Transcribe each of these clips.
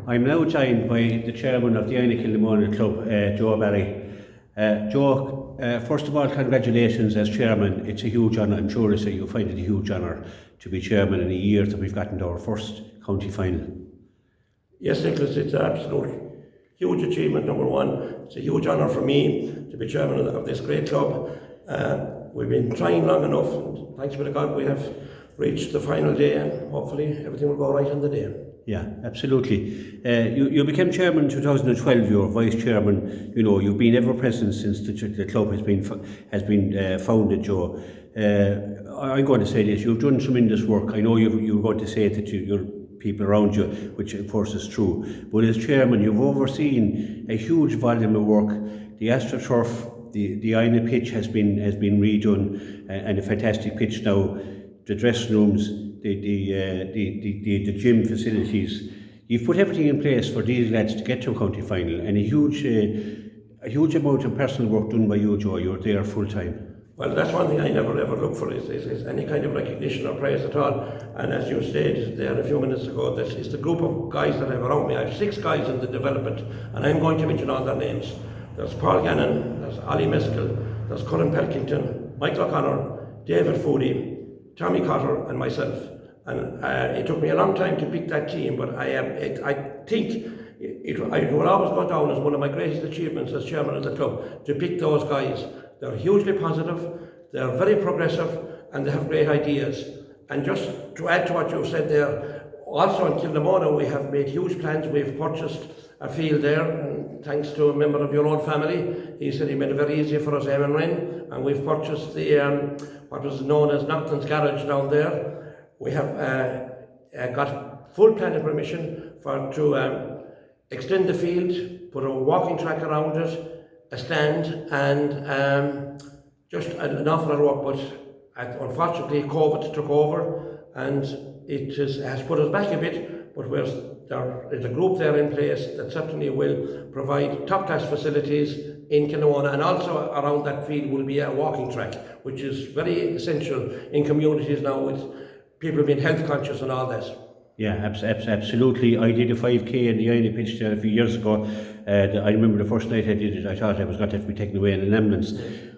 I'm now joined by the chairman of the Inagh-Kilnamona club, Joe Barry. Joe, first of all, congratulations as chairman. It's a huge honour. I'm sure you'll find it a huge honour to be chairman in a year that we've gotten to our first county final. Yes, Nicholas, it's an absolute huge achievement, number one. It's a huge honour for me to be chairman of this great club. We've been trying long enough, and thanks be to God we have reached the final day, and hopefully everything will go right on the day. Yeah, absolutely. You became chairman in 2012. You were vice chairman. You know, you've been ever present since the club has been founded, Joe. I'm going to say this: you've done tremendous work. I know you were going to say that your people around you, which of course is true. But as chairman, you've overseen a huge volume of work. The AstroTurf, the Inagh pitch has been redone, and a fantastic pitch now. The dressing rooms, the gym facilities. You've put everything in place for these lads to get to a county final, and a huge amount of personal work done by you, Joe. You're there full time. Well, that's one thing I never ever look for is any kind of recognition or praise at all. And as you stated there a few minutes ago, that it's the group of guys that I have around me. I have 6 guys in the development, and I'm going to mention all their names. There's Paul Gannon, there's Ollie Meskel, there's Colin Pelkington, Michael O'Connor, David Foodie, Tommy Cotter and myself. And it took me a long time to pick that team, but I think it will always go down as one of my greatest achievements as chairman of the club, to pick those guys. They're hugely positive, they're very progressive, and they have great ideas. And just to add to what you've said there, also in Kilnamona we have made huge plans. We've purchased a field there, and thanks to a member of your own family, he said he made it very easy for us, Eamon Wren, and we've purchased the what was known as Nocton's Garage down there. We have got full planning permission to extend the field, put a walking track around it, a stand, and just an awful lot of work. But unfortunately COVID took over, and it has put us back a bit, but there is a group there in place that certainly will provide top-class facilities in Kilnamona, and also around that field will be a walking track, which is very essential in communities now with people being health conscious and all that. Yeah, absolutely. I did a 5k in the Inagh pitch there a few years ago. I remember the first night I did it, I thought I was going to have to be taken away in an ambulance.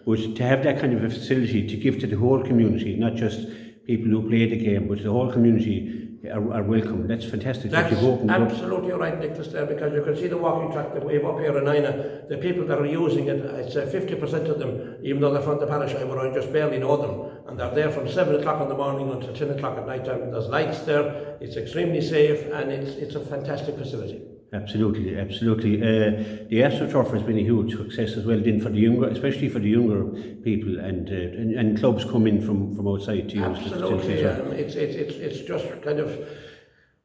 But to have that kind of a facility to give to the whole community, not just people who play the game, but the whole community are welcome. That's fantastic. That's absolutely right, Nicholas, there, because you can see the walking track that we have up here in Inagh. The people that are using it, it's 50% of them, even though they're from the parish, I just barely know them, and they're there from 7 o'clock in the morning until 10 o'clock at night time. There's lights there, it's extremely safe, and it's a fantastic facility. Absolutely. The AstroTurf has been a huge success as well, then for the younger, especially for the younger people, and clubs come in from outside to use the facility. It's just kind of,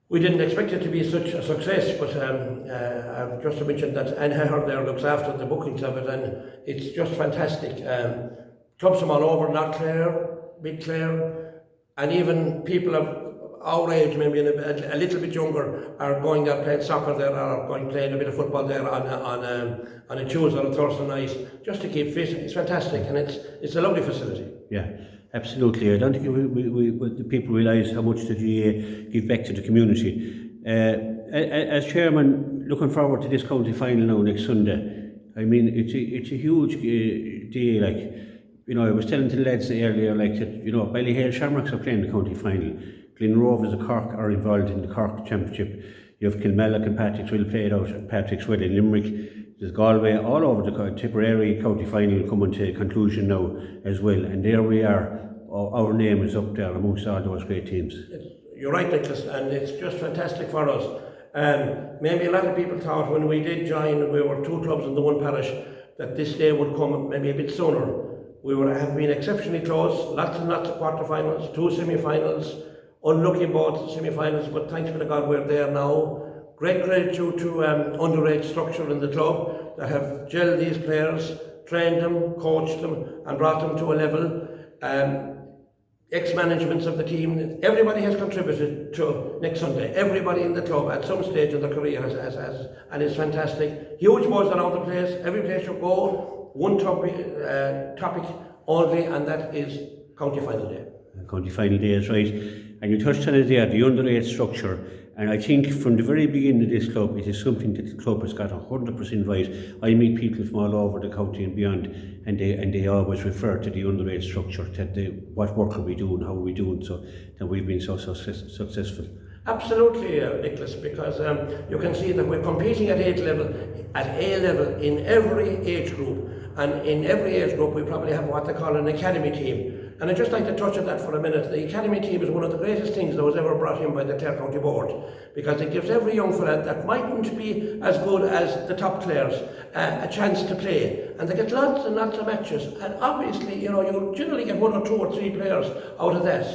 we didn't expect it to be such a success, but I've just mentioned that Anne Heard there looks after the bookings of it, and it's just fantastic. Clubs from all over, Not Clare, Big Clare, and even people of our age, maybe a little bit younger, are going there playing soccer there, or going playing a bit of football there on a Tuesday or Thursday night, just to keep fit. It's fantastic, and it's a lovely facility. Yeah, absolutely. I don't think the people realise how much the GA give back to the community. As chairman, looking forward to this county final now next Sunday. I mean, it's a huge day. Like, you know, I was telling to the lads earlier, like that, you know, Ballyhale Shamrocks are playing the county final. Glenrovers and Cork are involved in the Cork Championship. You have Kilmallock and Patricksville played out at Patricksville in Limerick. There's Galway, all over the Tipperary county final coming to conclusion now as well. And there we are. Our name is up there amongst all those great teams. You're right, Nicholas, and it's just fantastic for us. Maybe a lot of people thought when we did join, we were 2 clubs in the one parish, that this day would come maybe a bit sooner. We have been exceptionally close, lots and lots of quarterfinals, 2 semi-finals, unlucky both semi-finals, but thanks be to God we're there now. Great credit due to underage structure in the club that have gelled these players, trained them, coached them, and brought them to a level. Ex-managements of the team, everybody has contributed to next Sunday. Everybody in the club at some stage in their career has, and it's fantastic. Huge buzz around the place. Every place you go, one topic only, and that is county final day. County final day is right. And you touched on it there, the underage structure, And I think from the very beginning of this club, it is something that the club has got 100% right. I meet people from all over the county and beyond, and they always refer to the underage structure, what work are we doing, how are we doing, so that we've been so successful. Absolutely, Nicholas, because you can see that we're competing at A level in every age group, and in every age group we probably have what they call an academy team. And I'd just like to touch on that for a minute. The academy team is one of the greatest things that was ever brought in by the Clare County Board, because it gives every young fella that mightn't be as good as the top players a chance to play, and they get lots and lots of matches. And obviously, you generally get 1 or 2 or 3 players out of that.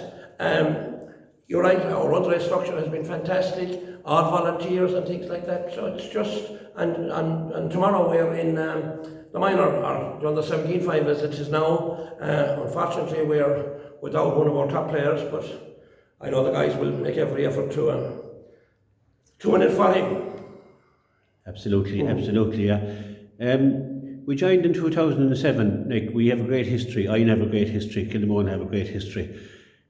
You're right, our underage structure has been fantastic, all volunteers and things like that, so it's just, and tomorrow we're in the minor, or under 17 finals it is now. Unfortunately we're without one of our top players, but I know the guys will make every effort to win it for him. Absolutely, absolutely, yeah. We joined in 2007, like we have a great history, I have a great history, Kilnamona have a great history.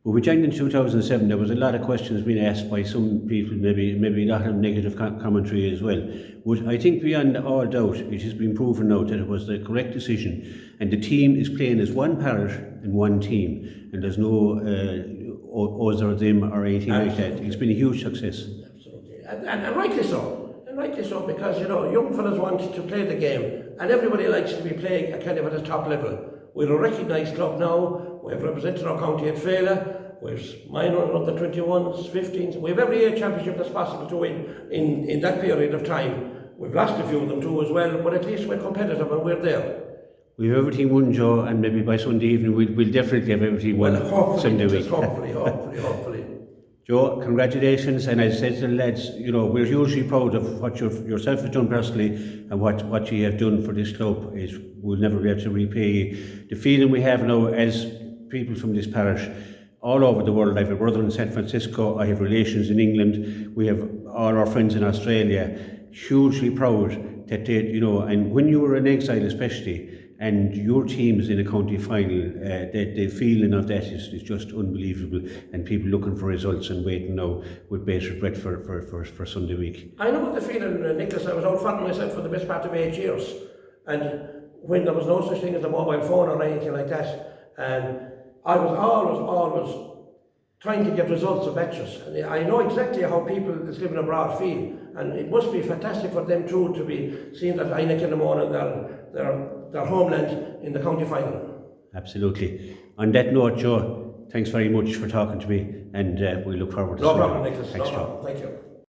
But we joined in 2007, there was a lot of questions being asked by some people, maybe a lot of negative commentary as well. But I think beyond all doubt, it has been proven now that it was the correct decision, and the team is playing as one parish and one team, and there's no us or them or anything like that. It's been a huge success. Absolutely, and rightly so. And rightly so, because young fellas want to play the game, and everybody likes to be playing kind of at the top level. We're a recognised club now. We've represented our county at Fela. We've minors, under 21s, 15s. We have every age championship that's possible to win in that period of time. We've lost a few of them too as well, but at least we're competitive and we're there. We have everything won, Joe, and maybe by Sunday evening we'll definitely have everything won. Sunday week. Hopefully. Joe, congratulations, and as I said to the lads, we're hugely proud of what yourself have done personally, and what you have done for this club. We'll never be able to repay you. The feeling we have now as people from this parish all over the world. I have a brother in San Francisco, I have relations in England, we have all our friends in Australia, hugely proud that they, and when you were in exile especially, and your team is in a county final, the feeling of that is just unbelievable, and people looking for results and waiting now with bated breath for Sunday week. I know the feeling, Nicholas. I was out fighting myself for the best part of 8 years, and when there was no such thing as a mobile phone or anything like that, I was always trying to get results of matches. And I know exactly how people that's living abroad feel, and it must be fantastic for them too to be seeing that Inagh-Kilnamona, their homeland, in the county final. Absolutely. On that note, Joe, thanks very much for talking to me, and we look forward to No problem, Nicholas. Thanks, no Joe. problem. Thank you.